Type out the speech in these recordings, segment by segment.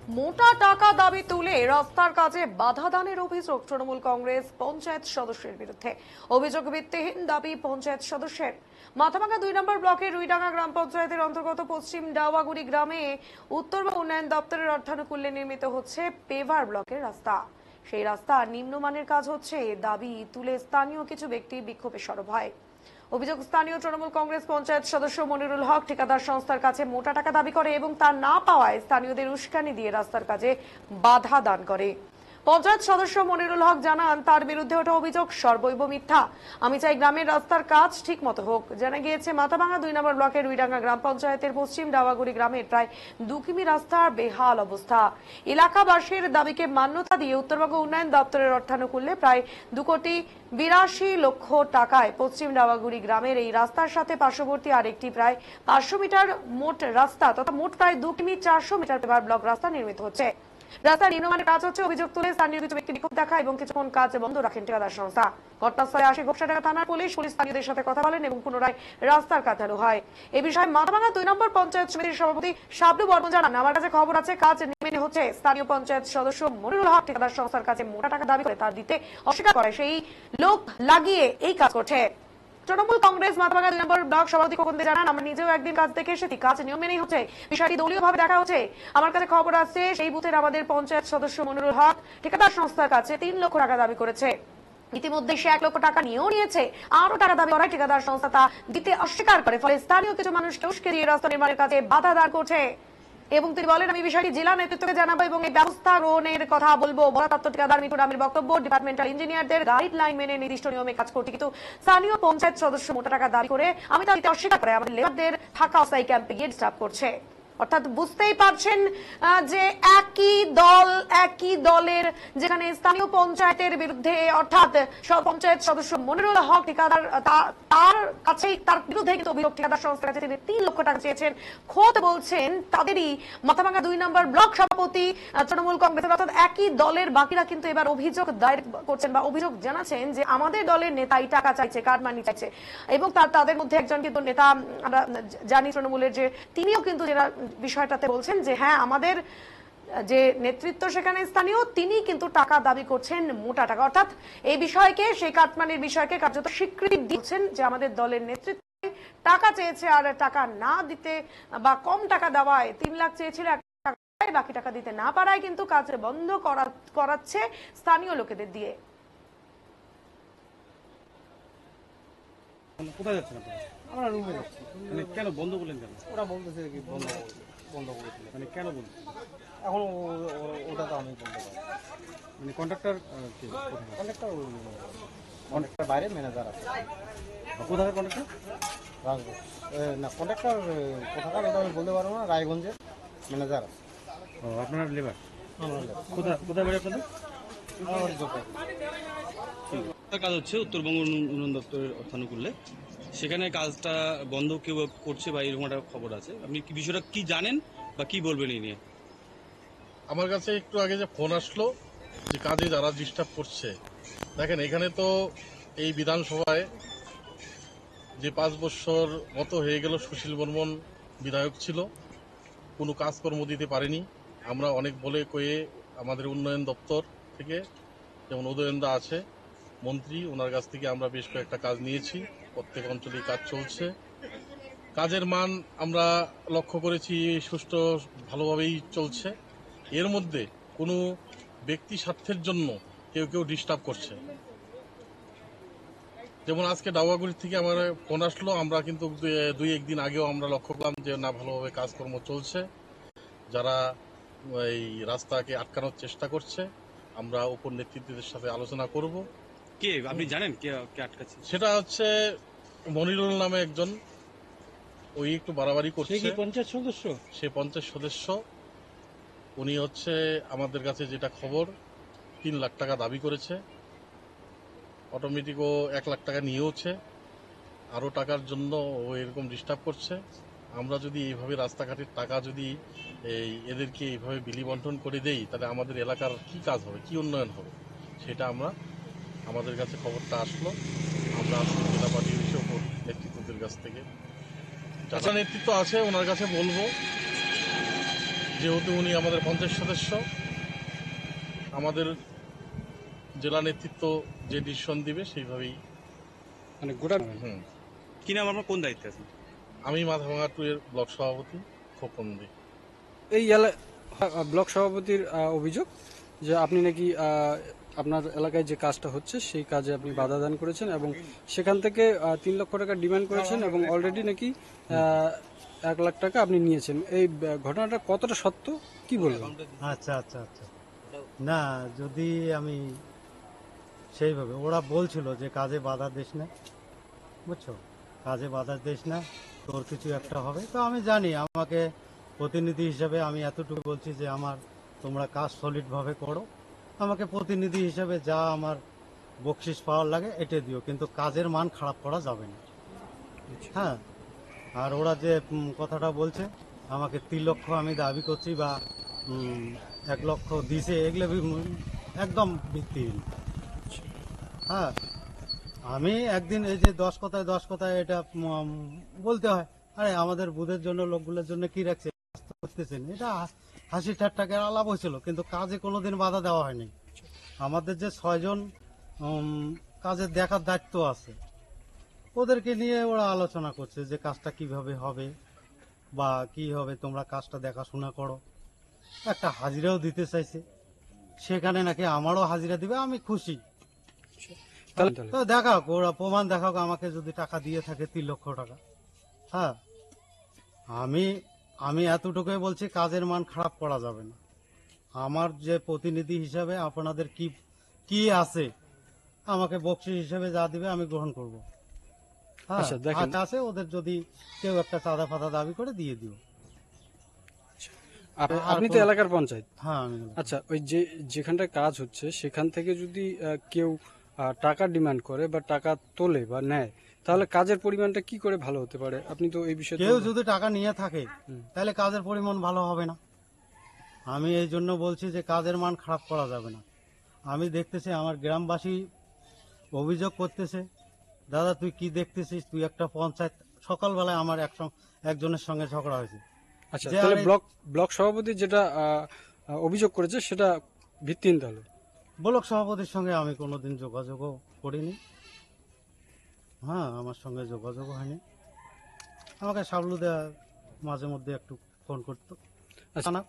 মোটা টাকা দাবি তুলে রাস্তার কাজে বাধা দানের অভিযোগ তৃণমূল কংগ্রেস পঞ্চায়েত সদস্যের বিরুদ্ধে। অভিযোগ ভিত্তিহীন দাবি পঞ্চায়েত সদস্যের। মাথাভাঙ্গা 2 নম্বর ব্লকের রুইডাঙ্গা গ্রাম পঞ্চায়েতের অন্তর্গত পশ্চিম ডাওয়াগুড়ি গ্রামে উত্তরবঙ্গ উন্নয়ন দপ্তরের অর্থানুকূল্যে নির্মিত হচ্ছে পেভার ব্লকের রাস্তা। সেই রাস্তা নিম্নমানের কাজ হচ্ছে দাবি তুলে স্থানীয় কিছু ব্যক্তি বিক্ষোভে সরব হয়। অভিযোগ, স্থানীয় তৃণমূল কংগ্রেস পঞ্চায়েত সদস্য মনিরুল হক ঠিকাদার সংস্থার কাছে মোটা টাকা দাবি করে এবং তা না পাওয়ায় স্থানীয়দের উস্কানি দিয়ে রাস্তার কাজে বাধা দান করে। পঞ্চায়েত সদস্য মনিরুল হক জানান, তার বিরুদ্ধে ওঠা অভিযোগ সর্বৈব মিথ্যা। আমি চাই গ্রামের রাস্তার কাজ ঠিক মতো হোক। জানা গিয়েছে, মাথাভাঙ্গা 2 নম্বর ব্লকের রুইডাঙ্গা গ্রাম পঞ্চায়েতের পশ্চিম ডাওয়াগুড়ি গ্রামের প্রায় 2 কিমি রাস্তার বেহাল অবস্থা। এলাকাবাসীর দাবিকে মান্যতা দিয়ে উত্তরবঙ্গ উন্নয়ন দপ্তরের অর্থানুকূল্যে প্রায় 2,82,00,000 টাকায় পশ্চিম ডাওয়াগুড়ি গ্রামের এই রাস্তার সাথে পার্শ্ববর্তী আরেকটি প্রায় 500 মিটার মোট রাস্তা তথা মোট প্রায় 2 কিমি 400 মিটার পেভার ব্লক রাস্তা নির্মিত হচ্ছে। রাস্তার নিম্নমানের কাজ হচ্ছে অভিযোগ তুলে স্থানীয় কিছু ব্যক্তি বিক্ষোভ দেখায় এবং কিছুক্ষণ কাজ বন্ধ রাখেন ঠিকাদার সংস্থা। ঘটনাস্থলে আসে ঘোষাডাঙ্গা থানার পুলিশ স্থানীয়দের সাথে কথা বলেন এবং পুনরায় রাস্তার কাজ চালু হয়। এ বিষয়ে মাথাভাঙ্গা 2 নম্বর পঞ্চায়েত সমিতির সভাপতি শাবলু বর্মন জানান, আমার কাছে খবর আছে কাজ নেমে হচ্ছে। স্থানীয় পঞ্চায়েত সদস্য মনিরুল হক ঠিকাদার সংস্থার কাছে মোটা টাকা দাবি করে তা দিতে অস্বীকার করে সেই লোক লাগিয়ে এই কাজ করছে। তৃণমূল কংগ্রেস মাথাভাঙ্গা 2 নম্বর ব্লক সভাপতি খোকন দে জানান, আমরা নিজেও একদিন কাজ দেখে এসেছি, কাজ নিয়ম মেনেই হচ্ছে। বিষয়টি দলীয় ভাবে দেখা হচ্ছে। আমার কাছে খবর আছে সেই বুথের আমাদের পঞ্চায়েত সদস্য মনিরুল হক ঠিকাদার সংস্থার কাছে 3 লক্ষ টাকা দাবি করেছে। ইতিমধ্যে সে 1 লক্ষ টাকা নিয়েও নিয়েছে। আরো টাকা দাবি করায় ঠিকাদার সংস্থা তা দিতে অস্বীকার করে, ফলে স্থানীয় কিছু মানুষকে উস্কে দিয়ে রাস্তা নির্মাণের কাজে বাধা দান করছে। এবং তিনি বলেন, আমি বিষয়টি জেলা নেতৃত্বকে জানাবো এবং এই ব্যবস্থা গ্রহণের কথা বলবো। বরাতত্ত্ব ঠিকাদার মিঠুন রামের বক্তব্য, ডিপার্টমেন্টাল ইঞ্জিনিয়ারদের গাইডলাইন মেনে নির্দিষ্ট নিয়মে কাজ করতে কিন্তু স্থানীয় পঞ্চায়েত সদস্য মোটা টাকা দাবি করে আমি তা দিতে অস্বীকার করে আমাদের লেবারদের থাকা অস্থায়ী ক্যাম্পে গিয়ে ডিস্টার্ব করছে। অর্থাৎ বুঝতেই পারছেন যে একই দলের যেখানে স্থানীয় পঞ্চায়েতের বিরুদ্ধে অর্থাৎ পঞ্চায়েত সদস্য মনিরুল হক ঠিকাদার তার কাছেই তার বিরুদ্ধে কিন্তু অভিযোগ ঠিকাদার সংস্থার কাছে তিনি 3 লক্ষ টাকা চেয়েছেন। খোদ বলছেন তাদেরই মাথাভাঙ্গা 2 নম্বর ব্লক সভাপতি তৃণমূল কংগ্রেসের, অর্থাৎ একই দলের বাকিরা কিন্তু এবার অভিযোগ দায়ের করছেন বা অভিযোগ জানাচ্ছেন যে আমাদের দলের নেতা এই টাকা চাইছে, কার্ড মানি চাইছে। এবং তাদের মধ্যে একজন কিন্তু নেতা আমরা জানি তৃণমূলের, যে তিনিও কিন্তু যারা বিষয়টাতে বলছেন যে হ্যাঁ আমাদের যে নেতৃত্ব সেখানে স্থানীয় তিনি কিন্তু টাকা দাবি করছেন মোটা টাকা। অর্থাৎ এই বিষয়কে, সেই কাটমানির বিষয়কে কার্যত স্বীকৃতি দিচ্ছেন যে আমাদের দলের নেতৃত্ব টাকা চেয়েছে আর টাকা না দিতে বা কম টাকা দেওয়ায় 3 লাখ চেয়েছিল, বাকি টাকা দিতে না পারায় কিন্তু কাজ বন্ধ করাচ্ছে স্থানীয় লোকেদের দিয়ে। কোথায় যাচ্ছেন আপনারা? আমরা রুমে যাচ্ছি। মানে কেন বন্ধ করলেন কেন? ওরা বলতেছে কি বন্ধ করেছিল। মানে কেন বলছেন? এখন ওটা তো আমি বলতে পারি। মানে কন্ট্রাক্টর কন্ট্রাক্টর বাইরে ম্যানেজার আছে। কোথাকার কন্ট্রাক্টর? রাজগঞ্জ না, কন্ট্রাক্টর কোথাকার ওটা আমি বলতে পারবো না। রায়গঞ্জের ম্যানেজার আছে। ও, আপনার লেবার? আমরা লেবার। কোথায় বাড়ি আপনাদের? আমার যোগ্য। কাজ হচ্ছে উত্তরবঙ্গ উন্নয়ন দপ্তরের অর্থানুকূল্যে, সেখানে কাজটা বন্ধ কেউ করছে বা এরকম একটা খবর আছে। আপনি কি বিষয়টা কি জানেন বা কি বলবেন এই নিয়ে? আমার কাছে একটু আগে যে ফোন আসলো যে কাজে যারা ডিস্টার্ব করছে, দেখেন এখানে তো এই বিধানসভায় যে 5 বছর মতো হয়ে গেল সুশীল বর্মন বিধায়ক ছিল, কোনো কাজকর্ম দিতে পারেনি। আমরা অনেক বলে কয়ে আমাদের উন্নয়ন দপ্তর থেকে, যেমন উদয়নদা আছে মন্ত্রী, ওনার কাছ থেকে আমরা বেশ কয়েকটা কাজ নিয়েছি। প্রত্যেক অঞ্চলে কাজ চলছে। কাজের মান আমরা লক্ষ্য করেছি সুষ্ঠু ভালোভাবেই চলছে। এর মধ্যে কোনো ব্যক্তি স্বার্থের জন্য কেউ ডিস্টার্ব করছে। যেমন আজকে ডাওয়াগুড়ি থেকে আমার ফোন আসলো, আমরা কিন্তু 2-1 দিন আগেও আমরা লক্ষ্য করলাম যে না, ভালোভাবে কাজকর্ম চলছে। যারা এই রাস্তাকে আটকানোর চেষ্টা করছে আমরা উপর নেতৃত্বের সাথে আলোচনা করব। কে আপনি জানেন কে আটকাচ্ছে? সেটা হচ্ছে মনিরুল নামে একজন, ওই একটু বাড়াবাড়ি করছে। পঞ্চায়েত সদস্য? সে পঞ্চায়েত সদস্য। উনি হচ্ছে আমাদের কাছে যেটা খবর 3 লাখ টাকা দাবি করেছে। অটোমেটিক ও 1 লাখ টাকা নিয়েওছে। আরও টাকার জন্য ও এরকম ডিস্টার্ব করছে। আমরা যদি এইভাবে রাস্তাঘাটের টাকা যদি এদেরকে এইভাবে বিলি বন্টন করে দেই, তাহলে আমাদের এলাকার কি কাজ হবে, কি উন্নয়ন হবে, সেটা আমাদের কাছে খবরটা আসলো। আমরা জেলা পার্টি অফিসে ওপর নেতৃত্বদের কাছ থেকে, যারা নেতৃত্ব আছে ওনার কাছে বলবো যেহেতু উনি আমাদের পঞ্চায়েত সদস্য, আমাদের জেলা নেতৃত্ব যে ডিসিশন দিবে সেইভাবেই। মানে গোটা হুম, কি নাম, আপনার কোন দায়িত্বে আছেন? আমি মাথাভাঙা 2 এর ব্লক সভাপতি খোকন দে। এই ব্লক সভাপতির অভিযোগ যে আপনি নাকি আপনার এলাকায় যে কাজটা হচ্ছে সেই কাজে আপনি বাধা দান করেছেন এবং সেখান থেকে 3 লক্ষ টাকা ডিমান্ড করেছেন এবং অলরেডি নাকি 1 লাখ টাকা আপনি নিয়েছেন। এই ঘটনাটা কতটা সত্য, কি বলবেন? আচ্ছা আচ্ছা আচ্ছা, না যদি আমি সেইভাবে, ওরা বলছিল যে কাজে বাধা দিস না, বুঝছো, কাজে বাধা দিস না, তোর কিছু একটা হবে। তো আমি জানি, আমাকে প্রতিনিধি হিসেবে আমি এতটুকু বলছি যে তোমরা কাজ সলিডভাবে করো, আমাকে প্রতিনিধি হিসেবে যা আমার বকশিস পাওয়ার লাগে এটা দিও, কিন্তু কাজের মান খারাপ করা যাবে না। হ্যাঁ, আর ওরা যে কথাটা বলছে আমাকে 3 লক্ষ আমি দাবি করছি বা 1 লক্ষ দিছে, এগুলো একদম ভিত্তিহীন। হ্যাঁ, আমি একদিন এই যে 10 কথায় এটা বলতে হয়, আরে আমাদের বুধের জন্য লোকগুলোর জন্য কি রাখছে করতেছেন, এটা হাসি ঠাট্টাকে আলাপ হয়েছিল, কিন্তু কাজে কোনোদিন বাধা দেওয়া হয়নি। আমাদের যে 6 জন কাজের দেখার দায়িত্ব আছে, ওদেরকে নিয়ে ওরা আলোচনা করছে যে কাজটা কিভাবে হবে বা কি হবে, তোমরা কাজটা দেখাশোনা করো। একটা হাজিরাও দিতে চাইছে, সেখানে নাকি আমারও হাজিরা দিবে, আমি খুশি। তো দেখাও, ওরা প্রমাণ দেখাও আমাকে, যদি টাকা দিয়ে থাকে 3 লক্ষ টাকা। হ্যাঁ, আমি এতটুকুই বলছি, কাজের মান খারাপ করা যাবে না। আমার যে প্রতিনিধি হিসাবে আপনাদের কি আছে, আমাকে বকশিস হিসেবে যা দিবে আমি গ্রহণ করব। হ্যাঁ, আচ্ছা, দেখেন। আছে ওদের, যদি কেউ একটা চাঁদা ফাদা দাবি করে দিয়ে দিও। আপনি তো এলাকার পঞ্চায়েত। হ্যাঁ, আমি আচ্ছা, ওই যেখানটায় কাজ হচ্ছে সেখান থেকে যদি কেউ টাকা ডিমান্ড করে বা টাকা তোলে বা নেয়, তাহলে কাজের পরিমাণটা কি করে ভালো হতে পারে? আপনি তো এই বিষয়ে কেউ যদি টাকা নিয়ে থাকে তাহলে কাজের পরিমাণ ভালো হবে না। আমি এই জন্য বলছি যে কাজের মান খারাপ করা যাবে না। আমি দেখতেছি আমার গ্রামবাসী অভিযোগ করতেছে, দাদা তুই কি দেখতেছিস, তুই একটা পঞ্চায়েত, সকালবেলায় আমার একজনের সঙ্গে ঝগড়া হয়েছে। আচ্ছা, যে তাহলে আরে- ব্লক সভাপতি যেটা অভিযোগ করেছে সেটা ভিত্তিহীন তাহলে? ব্লক সভাপতির সঙ্গে আমি কোনোদিন যোগাযোগও করিনি। হ্যাঁ, আমার সঙ্গে যোগাযোগ হয়নি। আমাকে সাবলু দেয়া মাঝে মধ্যে একটু ফোন করতো। আচ্ছা। না,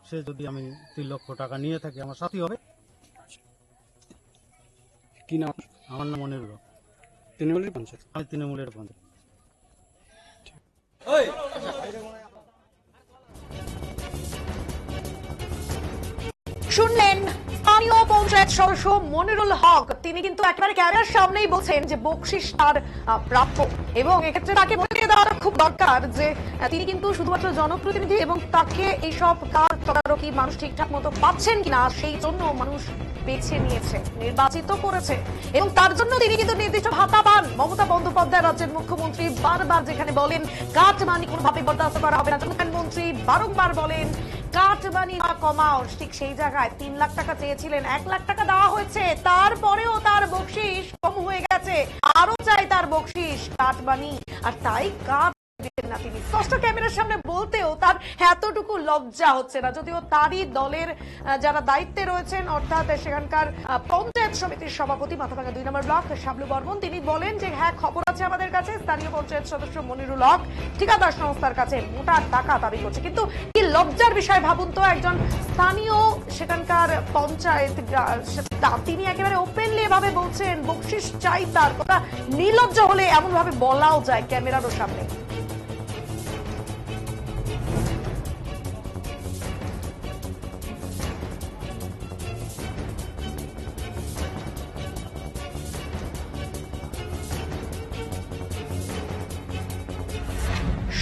সে যদি আমি 3 লক্ষ টাকা নিয়ে থাকি আমার সাথী হবে। কি নাম? আমার নাম মনিরুল হক, তৃণমূলের পঞ্চায়েত। আমি তৃণমূলের পঞ্চায়েত। শুনলেন স্থানীয় পঞ্চায়েত সদস্য মনিরুল হক, তিনি কিন্তু একেবারে ক্যামেরার সামনেই বলছেন যে বকশিস তার প্রাপ্য, এবং এক্ষেত্রে তাকে বলে দেওয়া খুব দরকার যে তিনি কিন্তু শুধুমাত্র জনপ্রতিনিধি এবং তাকে এইসব কাজ তদারকি মানুষ ঠিকঠাক মতো পাচ্ছেন কিনা সেই জন্য মানুষ বেছে নিয়েছে, নির্বাচিত করেছে, এবং তার জন্য তিনি কিন্তু নির্দিষ্ট ভাতা পান। মমতা বন্দ্যোপাধ্যায় রাজ্যের মুখ্যমন্ত্রী বারবার যেখানে বলেন কাটমানি কোনোভাবে বরদাস্ত করা হবে না, প্রধানমন্ত্রী বারংবার বলেন কাটমানি না কমাও, ঠিক সেই জায়গায় 3 লাখ টাকা চেয়েছিলেন, 1 লাখ টাকা দেওয়া হয়েছে, তারপরেও তার বকশিস কম হয়ে গেছে, আরো চাই তার বকশিস, কাটমানি, আর তাই কাট না তিনি স্পষ্ট ক্যামেরার সামনে বলতেও তার এতটুকু লজ্জা হচ্ছে না। যদিও তারই দলের যারা দায়িত্বে রয়েছেন, অর্থাৎ সেখানকার পঞ্চায়েত সমিতির সভাপতি মাথাভাঙা 2 নম্বর ব্লক শাবলু বর্মন, তিনি বলেন যে হ্যাঁ খবর আছে আমাদের কাছে, স্থানীয় পঞ্চায়েত সদস্য মনিরুল হক ঠিকাদার সংস্থার কাছে মোটা টাকা দাবি করছে। কিন্তু কি লজ্জার বিষয় ভাবুন তো, একজন স্থানীয় সেখানকার পঞ্চায়েত তিনি একেবারে ওপেনলি এভাবে বলছেন বকশিস চাই তার কথা। নির্লজ্জ হলে এমন ভাবে বলাও যায় ক্যামেরারও সামনে।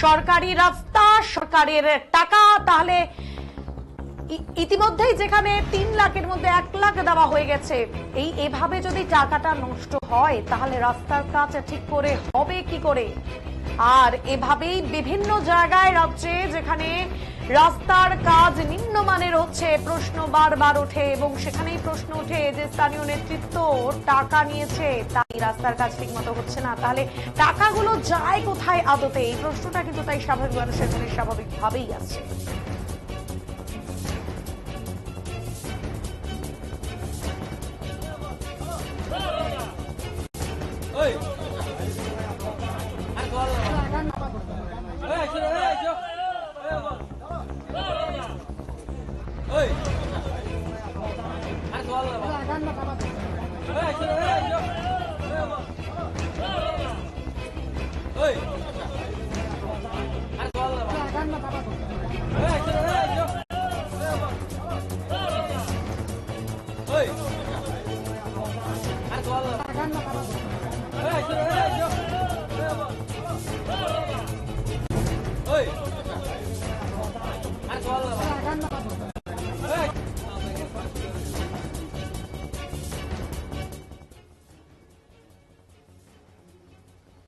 সরকারি রাস্তা, সরকারের টাকা, তাহলে ইতিমধ্যেই যেখানে 3 লাখের মধ্যে 1 লাখ দেওয়া হয়ে গেছে, এভাবে যদি টাকাটা নষ্ট হয় তাহলে রাস্তার কাজ ঠিক করে হবে কি করে? আর এভাবেই বিভিন্ন জায়গায় রাজ্যে যেখানে রাস্তার কাজ নিম্নমানের হচ্ছে, প্রশ্ন বারবার ওঠে, এবং সেখানেই প্রশ্ন ওঠে যে স্থানীয় নেতৃত্ব টাকা নিয়েছে তাই রাস্তার কাজ ঠিক মতো হচ্ছে না, তাহলে টাকাগুলো যায় কোথায় আদতে? এই প্রশ্নটা কিন্তু তাই স্বাভাবিক মানুষের মনে স্বাভাবিকভাবেই আছে। Hey!